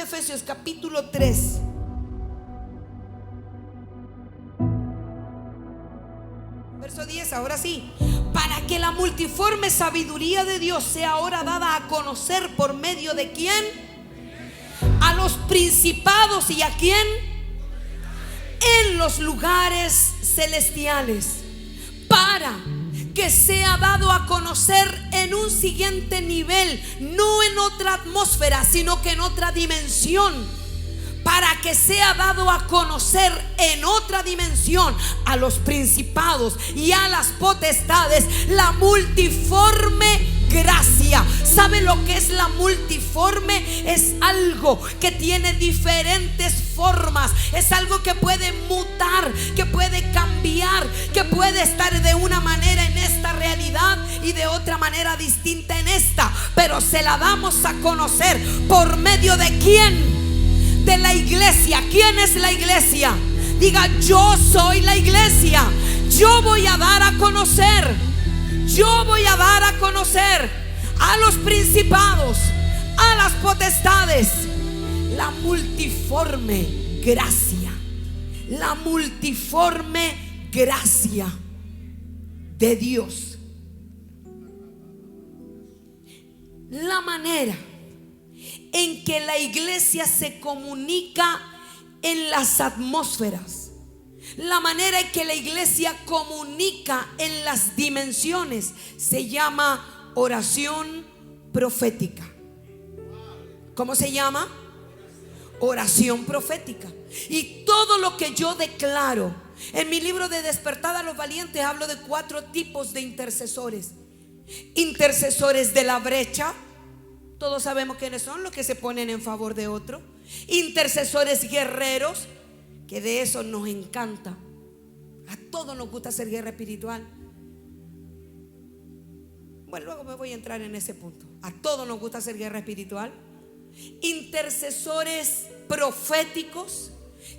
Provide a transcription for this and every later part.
Efesios capítulo 3. Verso 10, ahora sí. Para que la multiforme sabiduría de Dios sea ahora dada a conocer por medio de quién. A los principados y a quién. En los lugares celestiales. Para que sea dado a conocer en un siguiente nivel, no en otra atmósfera, sino que en otra dimensión. Para que sea dado a conocer en otra dimensión a los principados y a las potestades la multiforme gracia. ¿Sabe lo que es la multiforme? Es algo que tiene diferentes formas. Es algo que puede mutar, que puede cambiar, que puede estar de una manera en esta realidad y de otra manera distinta en esta. Pero se la damos a conocer por medio de quién. De la iglesia. ¿Quién es la iglesia? Diga: yo soy la iglesia. Yo voy a dar a conocer. Yo voy a dar a conocer a los principados, a las potestades, la multiforme gracia. La multiforme gracia de Dios. La manera en que la iglesia se comunica en las atmósferas, la manera en que la iglesia comunica en las dimensiones, se llama oración profética. ¿Cómo se llama? Oración profética. Y todo lo que yo declaro en mi libro de Despertad a los Valientes, hablo de 4 tipos de intercesores. Intercesores de la brecha. Todos sabemos quiénes son, los que se ponen en favor de otro. Intercesores guerreros, que de eso nos encanta. A todos nos gusta hacer guerra espiritual. Bueno, luego me voy a entrar en ese punto. A todos nos gusta hacer guerra espiritual. Intercesores proféticos,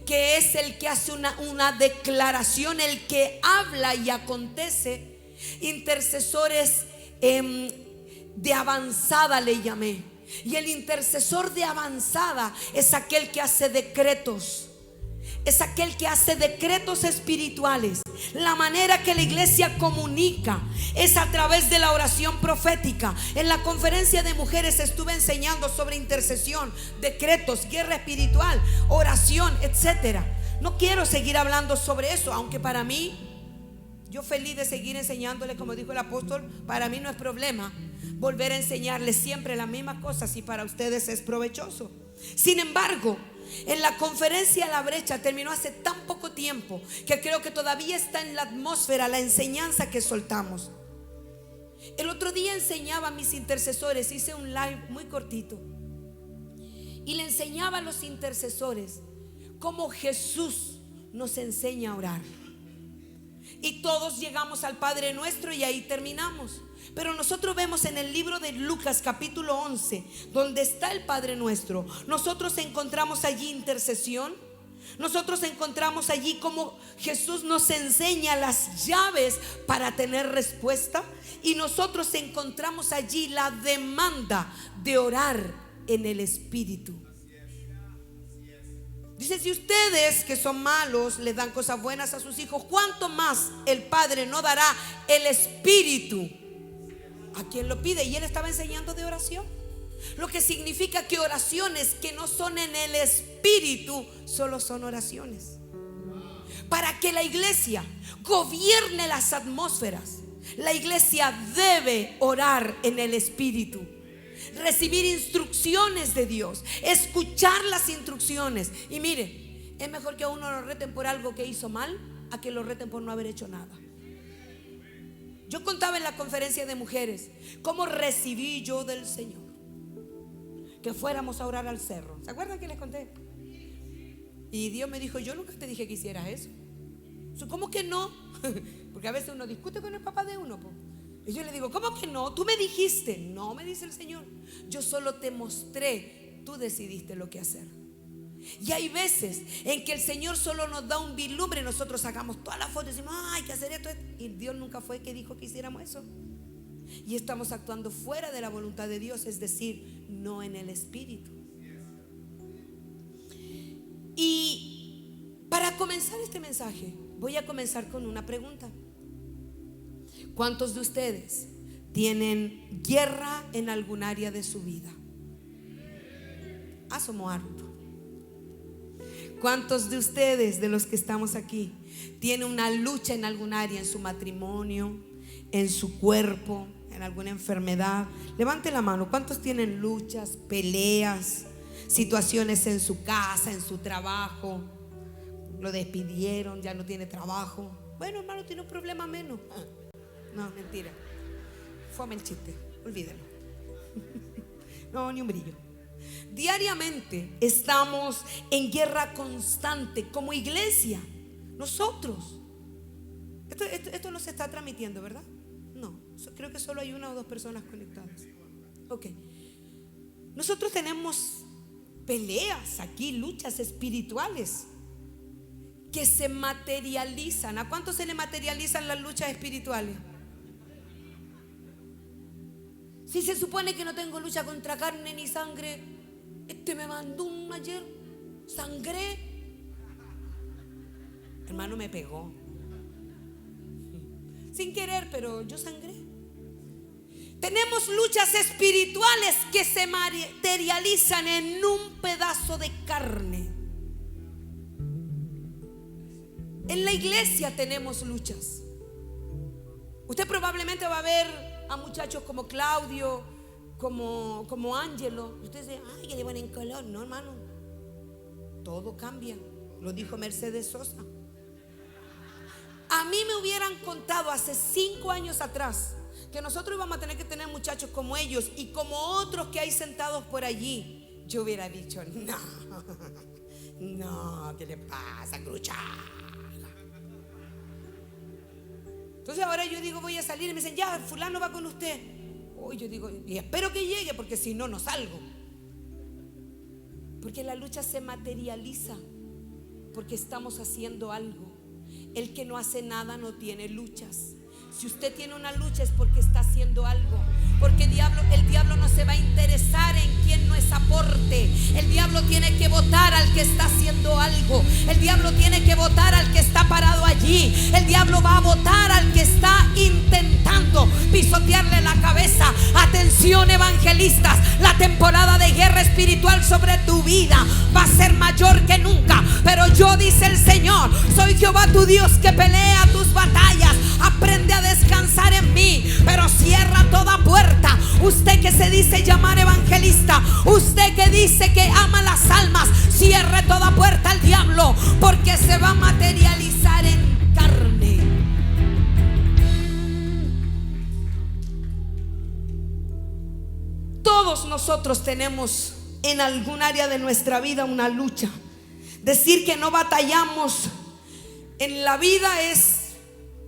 que es el que hace una declaración, el que habla y acontece. Intercesores de avanzada le llamé. Y el intercesor de avanzada es aquel que hace decretos. Es aquel que hace decretos espirituales. La manera que la iglesia comunica es a través de la oración profética. En la conferencia de mujeres estuve enseñando sobre intercesión, decretos, guerra espiritual, oración, etcétera. No quiero seguir hablando sobre eso, aunque para mí, yo feliz de seguir enseñándole, como dijo el apóstol. Para mí no es problema volver a enseñarles siempre las mismas cosas si para ustedes es provechoso. Sin embargo, en la conferencia La Brecha terminó hace tan poco tiempo que creo que todavía está en la atmósfera la enseñanza que soltamos. El otro día enseñaba a mis intercesores, hice un live muy cortito y le enseñaba a los intercesores cómo Jesús nos enseña a orar. Y todos llegamos al Padre Nuestro y ahí terminamos. Pero nosotros vemos en el libro de Lucas capítulo 11, donde está el Padre Nuestro, nosotros encontramos allí intercesión. Nosotros encontramos allí cómo Jesús nos enseña las llaves para tener respuesta. Y nosotros encontramos allí la demanda de orar en el Espíritu. Dice: si ustedes que son malos le dan cosas buenas a sus hijos, ¿cuánto más el Padre no dará el Espíritu a quien lo pide? Y él estaba enseñando de oración, lo que significa que oraciones que no son en el Espíritu solo son oraciones. Para que la iglesia gobierne las atmósferas, la iglesia debe orar en el Espíritu, recibir instrucciones de Dios, escuchar las instrucciones. Y mire, es mejor que a uno lo reten por algo que hizo mal a que lo reten por no haber hecho nada. Yo contaba en la conferencia de mujeres cómo recibí yo del Señor que fuéramos a orar al cerro. ¿Se acuerdan que les conté? Y Dios me dijo: yo nunca te dije que hicieras eso. ¿Cómo que no? Porque a veces uno discute con el papá de uno, po. Y yo le digo: ¿cómo que no? Tú me dijiste. No, me dice el Señor, yo solo te mostré, tú decidiste lo que hacer. Y hay veces en que el Señor solo nos da un vislumbre y nosotros sacamos todas las fotos y decimos: hay que hacer esto. Y Dios nunca fue que dijo que hiciéramos eso. Y estamos actuando fuera de la voluntad de Dios, es decir, no en el Espíritu. comenzar este mensaje, voy a comenzar con una pregunta. ¿Cuántos de ustedes tienen guerra en algún área de su vida? Asomo harto. ¿Cuántos de ustedes, de los que estamos aquí, tienen una lucha en algún área, en su matrimonio, en su cuerpo, en alguna enfermedad? Levante la mano. ¿Cuántos tienen luchas, peleas, situaciones en su casa, en su trabajo? Lo despidieron, ya no tiene trabajo. Bueno, hermano, tiene un problema menos. No, mentira. Fome el chiste, olvídalo. No, ni un brillo. Diariamente estamos en guerra constante como iglesia. Nosotros. Esto no se está transmitiendo, ¿verdad? No, creo que solo hay una o dos personas conectadas. Ok. Nosotros tenemos peleas aquí, luchas espirituales que se materializan. ¿A cuántos se le materializan las luchas espirituales? Si se supone que no tengo lucha contra carne ni sangre, me mandó un ayer, sangré. Hermano, me pegó sin querer, pero yo sangré. Tenemos luchas espirituales que se materializan en un pedazo de carne. En la iglesia tenemos luchas. Usted probablemente va a ver a muchachos como Claudio, como Ángelo. Usted dice, ay, que le ponen color. No, hermano, todo cambia. Lo dijo Mercedes Sosa. A mí me hubieran contado hace 5 años atrás que nosotros íbamos a tener que tener muchachos como ellos y como otros que hay sentados por allí. Yo hubiera dicho, no, ¿qué le pasa, Crucha? Entonces ahora yo digo, voy a salir y me dicen, ya, fulano va con usted. Hoy yo digo, y espero que llegue, porque si no, no salgo. Porque la lucha se materializa, porque estamos haciendo algo. El que no hace nada no tiene luchas. Si usted tiene una lucha es porque está haciendo algo. Porque el diablo no se va a interesar en quien no es aporte. El diablo tiene que votar al que está haciendo algo. El diablo tiene que votar al que está parado allí. El diablo va a votar al que está intentando pisotearle la cabeza. Atención, evangelistas, la temporada de guerra espiritual sobre tu vida va a ser mayor que nunca. Pero yo, dice el Señor, soy Jehová tu Dios que pelea tus batallas. Aprende a descansar en mí, pero cierra toda puerta. Usted que se dice llamar evangelista, usted que dice que ama las almas, cierre toda puerta al diablo, porque se va a materializar en carne. Todos nosotros tenemos en algún área de nuestra vida una lucha. Decir que no batallamos en la vida es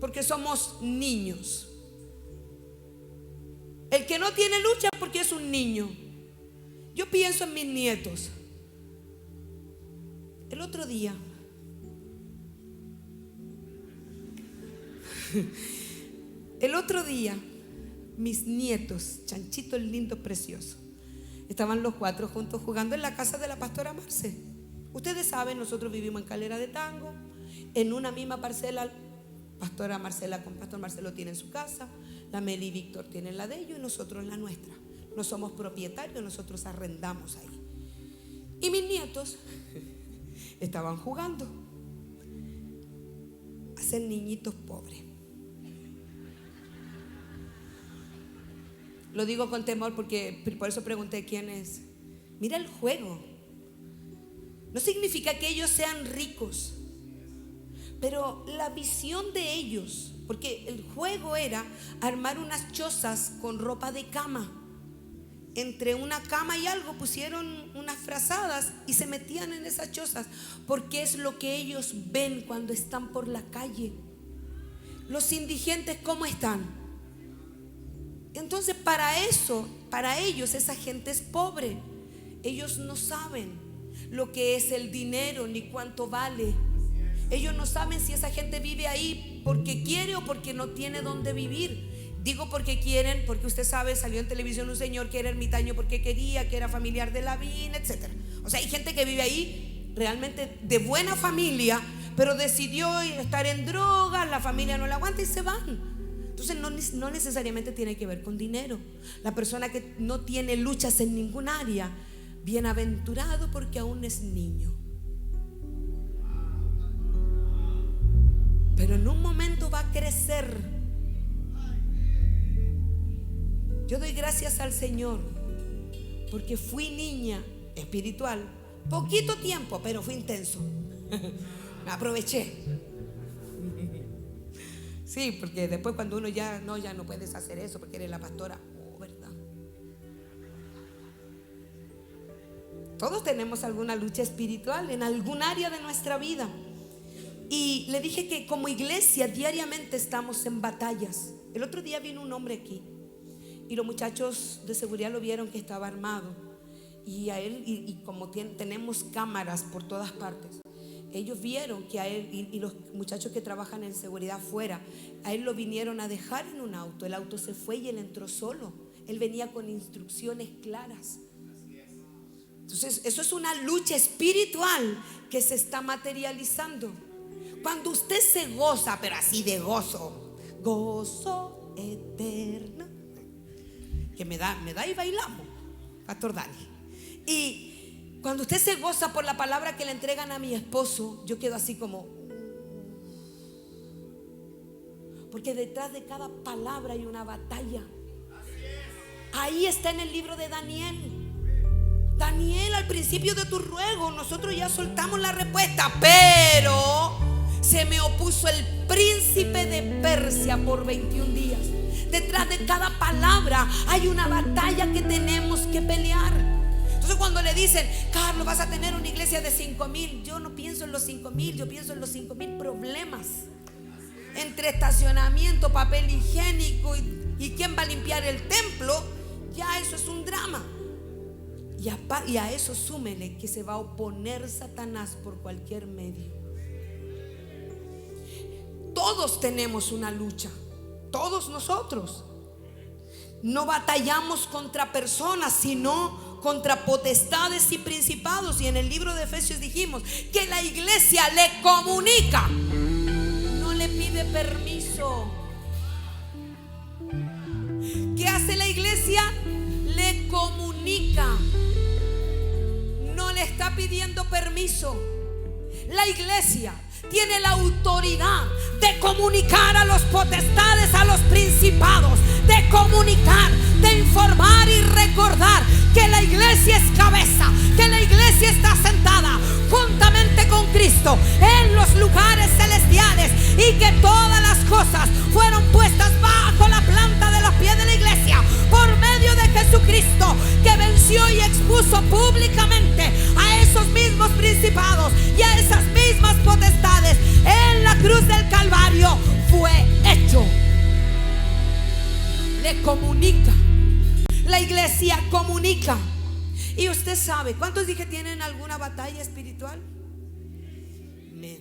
porque somos niños. El que no tiene lucha es porque es un niño. Yo pienso en mis nietos. El otro día mis nietos, Chanchito el lindo, precioso, estaban los 4 juntos jugando en la casa de la pastora Marce. Ustedes saben, nosotros vivimos en Calera de Tango, en una misma parcela. Pastora Marcela con Pastor Marcelo tienen su casa, la Meli y Víctor tienen la de ellos y nosotros la nuestra. No somos propietarios, nosotros arrendamos ahí. Y mis nietos estaban jugando a ser niñitos pobres. Lo digo con temor porque por eso pregunté quién es. Mira el juego. No significa que ellos sean ricos, pero la visión de ellos, porque el juego era armar unas chozas con ropa de cama. Entre una cama y algo pusieron unas frazadas y se metían en esas chozas, porque es lo que ellos ven cuando están por la calle. Los indigentes, ¿cómo están? Entonces para ellos esa gente es pobre. Ellos no saben lo que es el dinero ni cuánto vale. Ellos no saben si esa gente vive ahí porque quiere o porque no tiene dónde vivir. Digo porque quieren, porque usted sabe, salió en televisión un señor que era ermitaño porque quería, que era familiar de Lavín, etc. O sea, hay gente que vive ahí realmente de buena familia, pero decidió estar en drogas, la familia no la aguanta y se van. Entonces no necesariamente tiene que ver con dinero. La persona que no tiene luchas en ningún área, bienaventurado porque aún es niño. Pero en un momento va a crecer. Yo doy gracias al Señor porque fui niña espiritual, poquito tiempo, pero fue intenso. Me aproveché. Sí, porque después cuando uno ya no puedes hacer eso porque eres la pastora. Oh, ¿verdad? Todos tenemos alguna lucha espiritual en algún área de nuestra vida. Y le dije que como iglesia diariamente estamos en batallas. El otro día vino un hombre aquí y los muchachos de seguridad lo vieron que estaba armado. Y a él, y como tenemos cámaras por todas partes, ellos vieron que a él y los muchachos que trabajan en seguridad afuera, a él lo vinieron a dejar en un auto. El auto se fue y él entró solo. Él venía con instrucciones claras. Entonces eso es una lucha espiritual que se está materializando. Cuando usted se goza, pero así de gozo, gozo eterno, que me da y bailamos, Pastor Dani. Y cuando usted se goza por la palabra que le entregan a mi esposo, yo quedo así como, porque detrás de cada palabra hay una batalla. Ahí está en el libro de Daniel. Daniel, al principio de tu ruego, nosotros ya soltamos la respuesta, pero se me opuso el príncipe de Persia por 21 días. Detrás de cada palabra hay una batalla que tenemos que pelear. Entonces cuando le dicen, Carlos, vas a tener una iglesia de 5,000, yo no pienso en los 5,000, yo pienso en los 5,000 problemas. Entre estacionamiento, papel higiénico y quién va a limpiar el templo, ya eso es un drama. Y a eso súmele que se va a oponer Satanás por cualquier medio. Todos tenemos una lucha, todos nosotros. No batallamos contra personas, sino contra potestades y principados. Y en el libro de Efesios dijimos que la iglesia le comunica, no le pide permiso. ¿Qué hace la iglesia? Le comunica, no le está pidiendo permiso. La iglesia tiene la autoridad de comunicar a los potestades, a los principados, de comunicar, de informar y recordar que la iglesia es cabeza, que la iglesia está sentada juntamente con Cristo en los lugares celestiales y que todas las cosas fueron puestas bajo la planta de los pies de la iglesia por medio de Jesucristo, que venció y expuso públicamente a esos mismos principados y a esas mismas potestades en la cruz del Calvario. Fue hecho. Le comunica. La iglesia comunica. Y usted sabe, ¿cuántos dije tienen alguna batalla espiritual? Amén.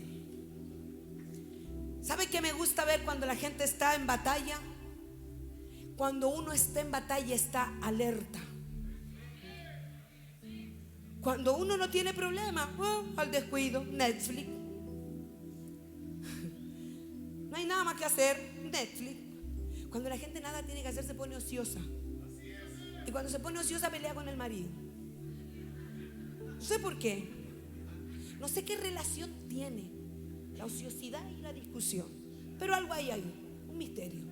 ¿Sabe qué me gusta ver cuando la gente está en batalla? Cuando uno está en batalla está alerta. Cuando uno no tiene problema, al descuido, Netflix. No hay nada más que hacer, Netflix. Cuando la gente nada tiene que hacer, se pone ociosa. Y cuando se pone ociosa, pelea con el marido. No sé por qué. No sé qué relación tiene la ociosidad y la discusión, pero algo hay ahí, un misterio.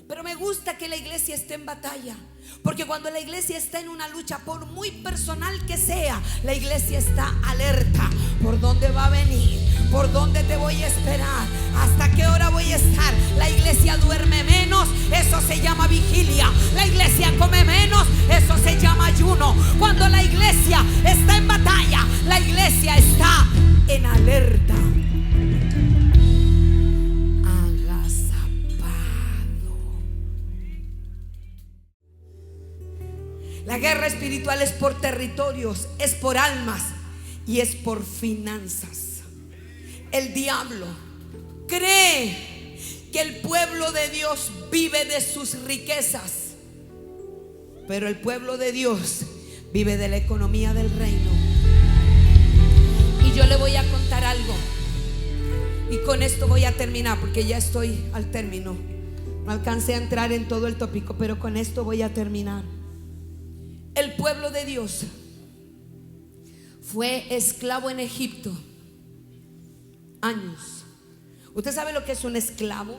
Pero me gusta que la iglesia esté en batalla, porque cuando la iglesia está en una lucha, por muy personal que sea, la iglesia está alerta. ¿Por dónde va a venir? ¿Por dónde te voy a esperar? ¿Hasta qué hora voy a estar? La iglesia duerme menos, eso se llama vigilia. La iglesia come menos, eso se llama ayuno. Cuando la iglesia está en batalla, la iglesia está en alerta. La guerra espiritual es por territorios, es por almas y es por finanzas. El diablo cree que el pueblo de Dios vive de sus riquezas, pero el pueblo de Dios vive de la economía del reino. Y yo le voy a contar algo. con esto voy a terminar, porque ya estoy al término. No alcancé a entrar en todo el tópico, pero con esto voy a terminar. El pueblo de Dios fue esclavo en Egipto años. ¿Usted sabe lo que es un esclavo?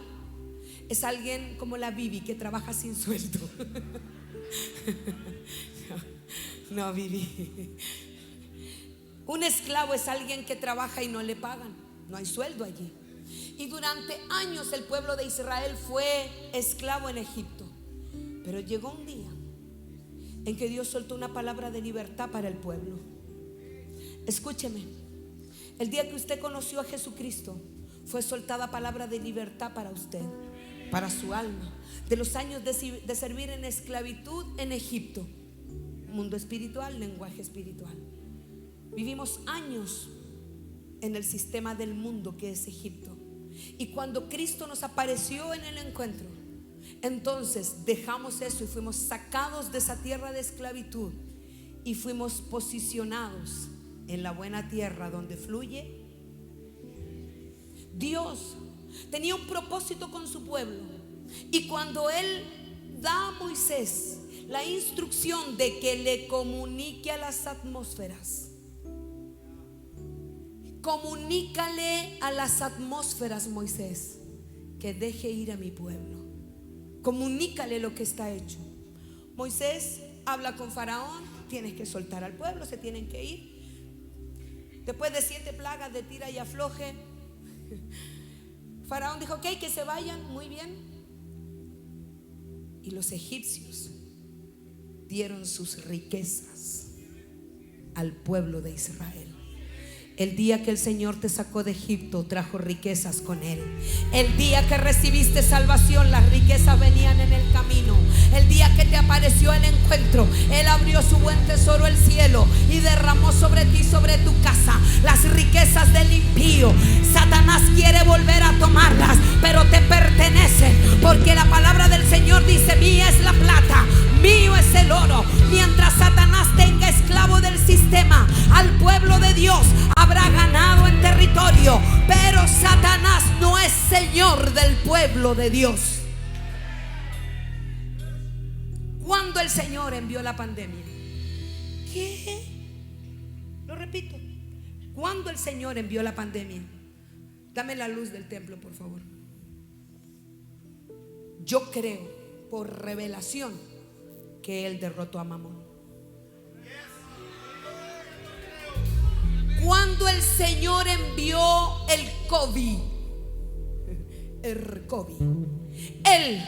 Es alguien como la Bibi que trabaja sin sueldo. No, Bibi. Un esclavo es alguien que trabaja y no le pagan. No hay sueldo allí. Y durante años el pueblo de Israel fue esclavo en Egipto. Pero llegó un día en que Dios soltó una palabra de libertad para el pueblo. Escúcheme. El día que usted conoció a Jesucristo, fue soltada palabra de libertad para usted, para su alma. De los años de servir en esclavitud en Egipto. Mundo espiritual, lenguaje espiritual. Vivimos años en el sistema del mundo que es Egipto. Y cuando Cristo nos apareció en el encuentro, entonces dejamos eso y fuimos sacados de esa tierra de esclavitud y fuimos posicionados en la buena tierra donde fluye. Dios tenía un propósito con su pueblo, y cuando Él da a Moisés la instrucción de que le comunique a las atmósferas, comunícale a las atmósferas, Moisés, que deje ir a mi pueblo. Comunícale lo que está hecho. Moisés habla con Faraón, tienes que soltar al pueblo, se tienen que ir. Después de 7 plagas de tira y afloje, Faraón dijo: ok, que se vayan, muy bien. Y los egipcios dieron sus riquezas al pueblo de Israel. El día que el Señor te sacó de Egipto, trajo riquezas con Él. El día que recibiste salvación, las riquezas venían en el camino. El día que te apareció el encuentro, Él abrió su buen tesoro, el cielo, y derramó sobre ti, sobre tu casa, las riquezas del impío. Satanás quiere volver a tomarlas, pero te pertenecen, porque la palabra del Señor dice: mía es la plata, mío es el oro. Mientras Satanás tenga esclavo del sistema, al pueblo de Dios habrá ganado en territorio, pero Satanás no es señor del pueblo de Dios. Cuando el Señor envió la pandemia, ¿qué? Lo repito. Cuando el Señor envió la pandemia, dame la luz del templo, por favor. Yo creo, por revelación, que Él derrotó a Mamón. Cuando el Señor envió el COVID, Él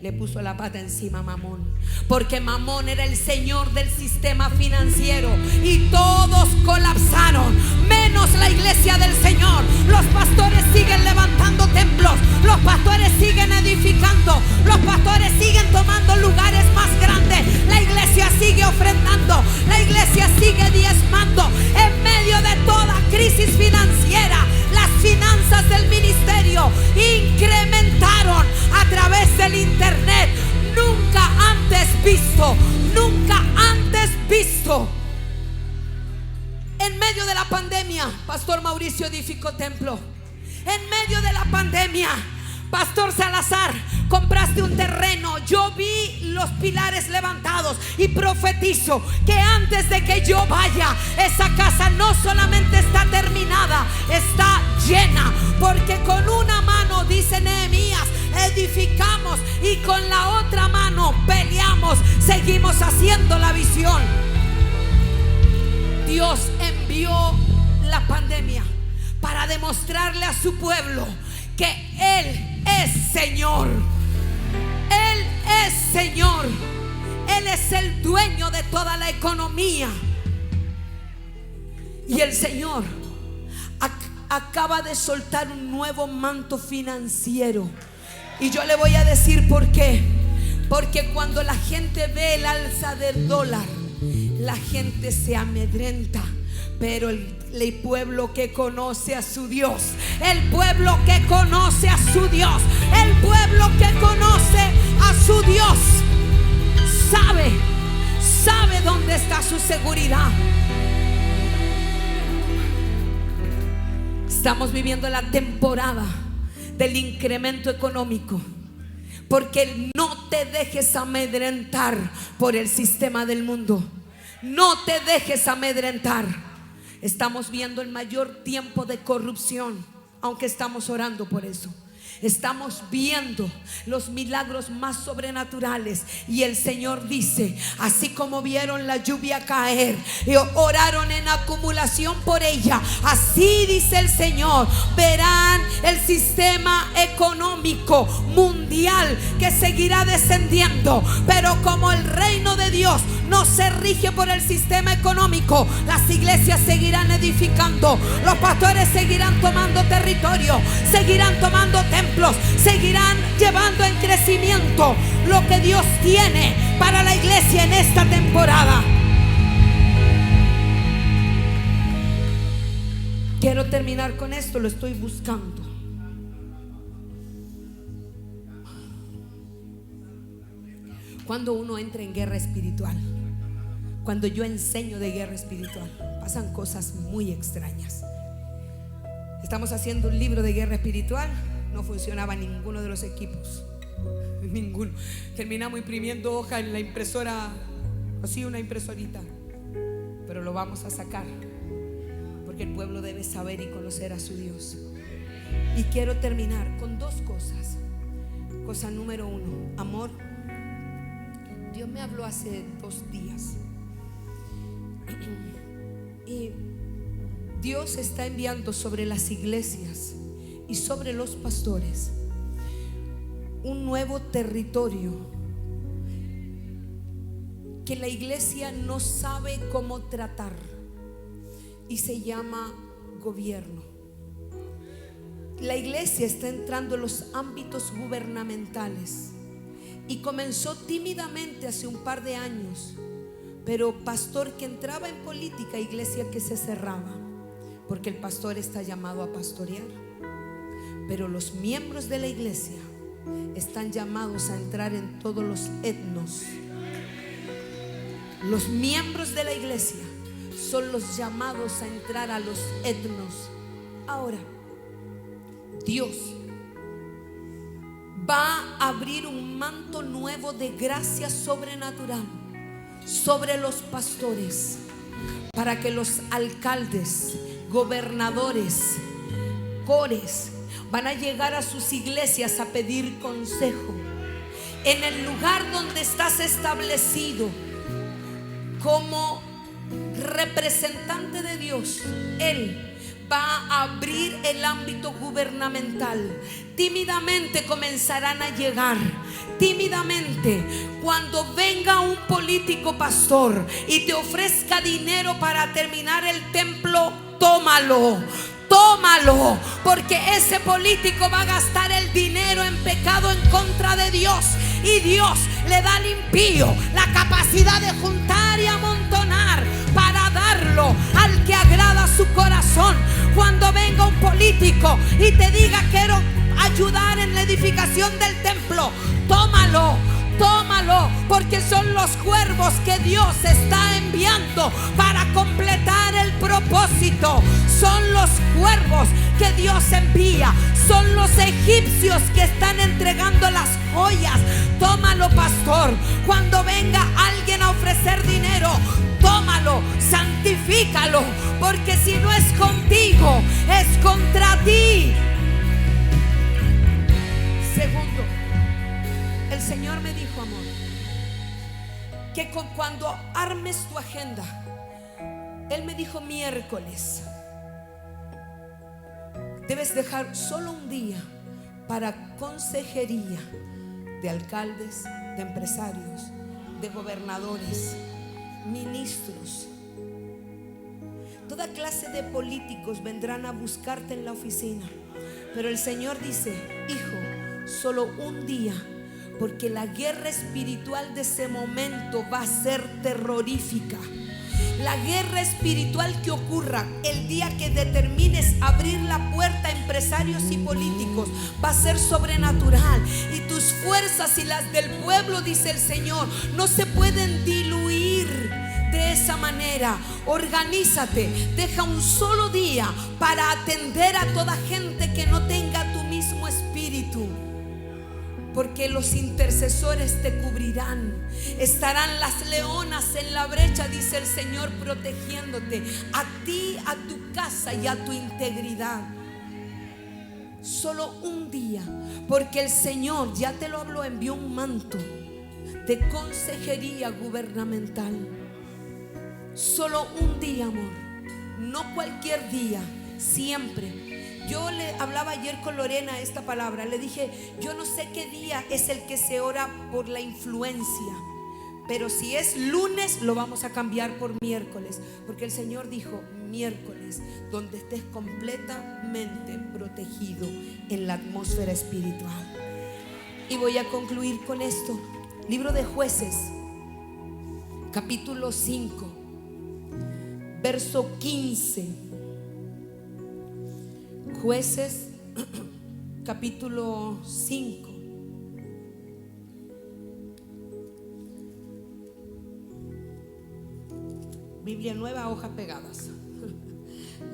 le puso la pata encima a Mamón, porque Mamón era el señor del sistema financiero, y todos colapsaron, menos la iglesia del Señor. Los pastores siguen levantando templos, los pastores siguen edificando, los pastores siguen tomando lugares más grandes, la iglesia sigue ofrendando, la iglesia sigue diezmando. En medio de toda crisis financiera, las finanzas del ministerio incrementaron a través del internet. Nunca antes visto, nunca antes visto. En medio de la pandemia, Pastor Mauricio edificó templo. En medio de la pandemia, Pastor Salazar, compraste un terreno. Yo vi los pilares levantados y profetizo que antes de que yo vaya, esa casa no solamente está terminada, está llena, porque con una mano, dice Nehemías, edificamos, y con la otra mano peleamos, seguimos haciendo la visión. Dios envió la pandemia para demostrarle a su pueblo que Él es Señor. Él es Señor. Él es el dueño de toda la economía. Y el Señor acaba de soltar un nuevo manto financiero. Y yo le voy a decir por qué. Porque cuando la gente ve el alza del dólar, la gente se amedrenta. Pero el pueblo que conoce a su Dios, el pueblo que conoce a su Dios, el pueblo que conoce a su Dios, sabe dónde está su seguridad. Estamos viviendo la temporada del incremento económico, porque no te dejes amedrentar por el sistema del mundo. No te dejes amedrentar. Estamos viendo el mayor tiempo de corrupción, aunque estamos orando por eso. Estamos viendo los milagros más sobrenaturales. Y el Señor dice: así como vieron la lluvia caer y oraron en acumulación por ella, así dice el Señor, verán el sistema económico mundial que seguirá descendiendo. Pero como el reino de Dios no se rige por el sistema económico, las iglesias seguirán edificando, los pastores seguirán tomando territorio, seguirán tomando templos, seguirán llevando en crecimiento lo que Dios tiene para la iglesia en esta temporada. Quiero terminar con esto, lo estoy buscando. Cuando uno entra en guerra espiritual, cuando yo enseño de guerra espiritual, pasan cosas muy extrañas. Estamos haciendo un libro de guerra espiritual. No funcionaba ninguno de los equipos, ninguno. Terminamos imprimiendo hoja en la impresora, así una impresorita. Pero lo vamos a sacar, porque el pueblo debe saber y conocer a su Dios. Y quiero terminar con dos cosas. Cosa número uno, amor. Dios me habló hace 2 días y Dios está enviando sobre las iglesias y sobre los pastores un nuevo territorio que la iglesia no sabe cómo tratar, y se llama gobierno. La iglesia está entrando en los ámbitos gubernamentales y comenzó tímidamente hace un par de años, pero pastor que entraba en política, iglesia que se cerraba, porque el pastor está llamado a pastorear. Pero los miembros de la iglesia están llamados a entrar en todos los etnos. Los miembros de la iglesia son los llamados a entrar a los etnos. Ahora, Dios va a abrir un manto nuevo de gracia sobrenatural sobre los pastores, para que los alcaldes, gobernadores, cores van a llegar a sus iglesias a pedir consejo. En el lugar donde estás establecido como representante de Dios, Él va a abrir el ámbito gubernamental. Tímidamente comenzarán a llegar. Tímidamente, cuando venga un político pastor y te ofrezca dinero para terminar el templo, tómalo. Tómalo, porque ese político va a gastar el dinero en pecado en contra de Dios, y Dios le da al impío la capacidad de juntar y amontonar para darlo al que agrada su corazón. Cuando venga un político y te diga: quiero ayudar en la edificación del templo, tómalo. Tómalo, porque son los cuervos que Dios está enviando para completar el propósito. Son los cuervos que Dios envía. Son los egipcios que están entregando las joyas. Tómalo, pastor. Cuando venga alguien a ofrecer dinero, tómalo, santifícalo, porque si no es contigo, es contra ti. Segundo, el Señor me dijo, amor, que cuando armes tu agenda, Él me dijo: miércoles debes dejar solo un día para consejería de alcaldes, de empresarios, de gobernadores, ministros. Toda clase de políticos vendrán a buscarte en la oficina, pero el Señor dice: hijo, solo un día, porque la guerra espiritual de ese momento va a ser terrorífica. La guerra espiritual que ocurra el día que determines abrir la puerta a empresarios y políticos va a ser sobrenatural, y tus fuerzas y las del pueblo, dice el Señor, no se pueden diluir de de esa manera. Organízate, deja un solo día para atender a toda gente que no tenga tu mismo espíritu, porque los intercesores te cubrirán. Estarán las leonas en la brecha, dice el Señor, protegiéndote a ti, a tu casa y a tu integridad. Solo un día, porque el Señor ya te lo habló, envió un manto de consejería gubernamental. Solo un día, amor, no cualquier día, siempre. Yo le hablaba ayer con Lorena esta palabra. Le dije, yo no sé qué día es el que se ora por la influencia, pero si es lunes lo vamos a cambiar por miércoles, porque el Señor dijo miércoles, donde estés completamente protegido en la atmósfera espiritual. Y voy a concluir con esto. Libro de Jueces, capítulo 5, verso 15. Jueces, capítulo 5. Biblia nueva, hojas pegadas.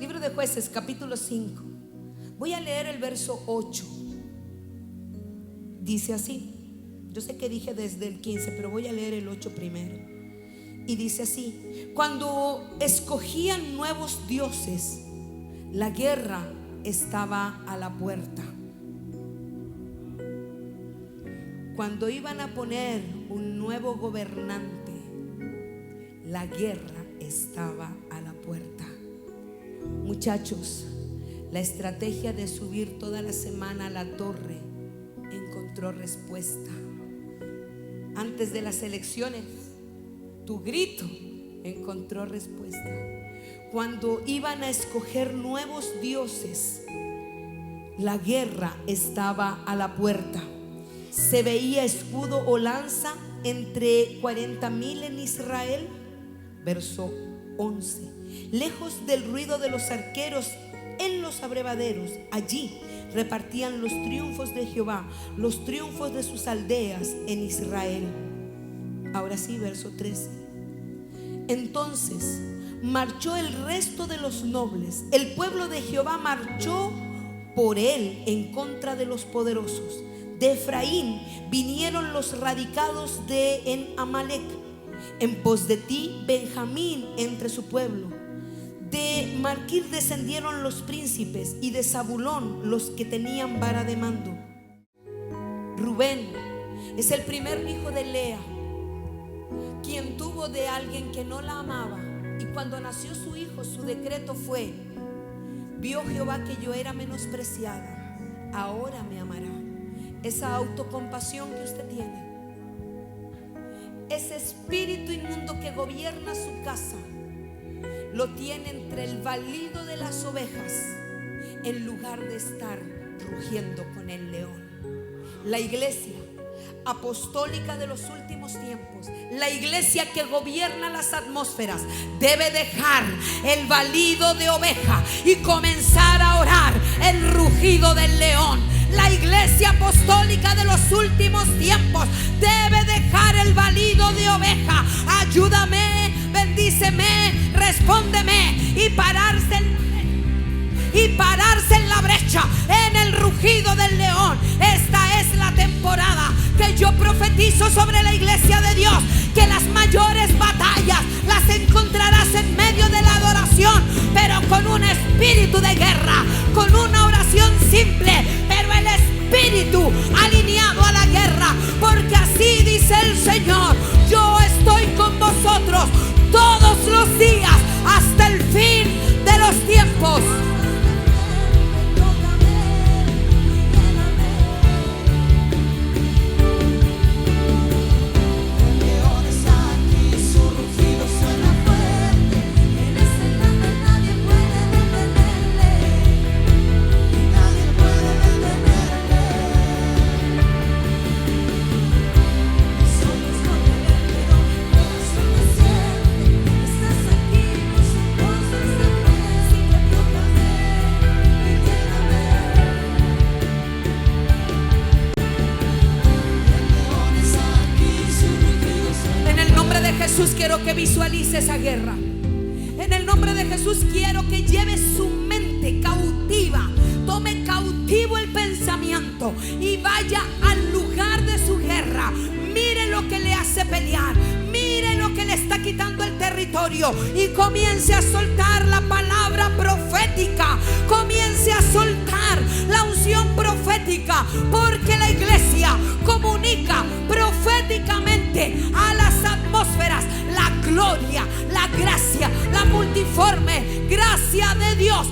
Libro de Jueces, capítulo 5. Voy a leer el verso 8. Dice así. Yo sé que dije desde el 15, pero voy a leer el 8 primero. Y dice así: cuando escogían nuevos dioses, la guerra estaba a la puerta. Cuando iban a poner un nuevo gobernante, la guerra estaba a la puerta. Muchachos, la estrategia de subir toda la semana a la torre encontró respuesta. Antes de las elecciones, tu grito encontró respuesta. Cuando iban a escoger nuevos dioses, la guerra estaba a la puerta. Se veía escudo o lanza entre 40,000 en Israel. Verso 11. Lejos del ruido de los arqueros en los abrevaderos, allí repartían los triunfos de Jehová, los triunfos de sus aldeas en Israel. Ahora sí, verso 13. Entonces marchó el resto de los nobles. El pueblo de Jehová marchó por él en contra de los poderosos. De Efraín vinieron los radicados en Amalec. En pos de ti, Benjamín entre su pueblo. De Marquir descendieron los príncipes, y de Zabulón los que tenían vara de mando. Rubén es el primer hijo de Lea, quien tuvo de alguien que no la amaba. Y cuando nació su hijo, su decreto fue: vio Jehová que yo era menospreciada, ahora me amará. Esa autocompasión que usted tiene, ese espíritu inmundo que gobierna su casa, lo tiene entre el balido de las ovejas, en lugar de estar rugiendo con el león. La iglesia apostólica de los últimos tiempos, la iglesia que gobierna las atmósferas, debe dejar el balido de oveja y comenzar a orar el rugido del león. La iglesia apostólica de los últimos tiempos debe dejar el balido de oveja. Ayúdame, bendíceme, respóndeme, y pararse en la brecha, en el rugido del león. Esta es la temporada que yo profetizo sobre la iglesia de Dios, que las mayores batallas las encontrarás en medio de la adoración, pero con un espíritu de guerra, con una oración simple, pero el espíritu alineado a la guerra, porque así dice el Señor: yo estoy con vosotros todos los días hasta el fin de los tiempos. Estás aquí, no se paralice esa guerra. En el nombre de Jesús quiero que lleve su mente cautiva, tome cautivo el pensamiento y vaya al lugar de su guerra. Mire lo que le hace pelear, mire lo que le está quitando el territorio y comience a soltar la palabra profética. Comience a soltar la unción profética, porque la iglesia comunica proféticamente a las atmósferas la gloria, la gracia, la multiforme gracia de Dios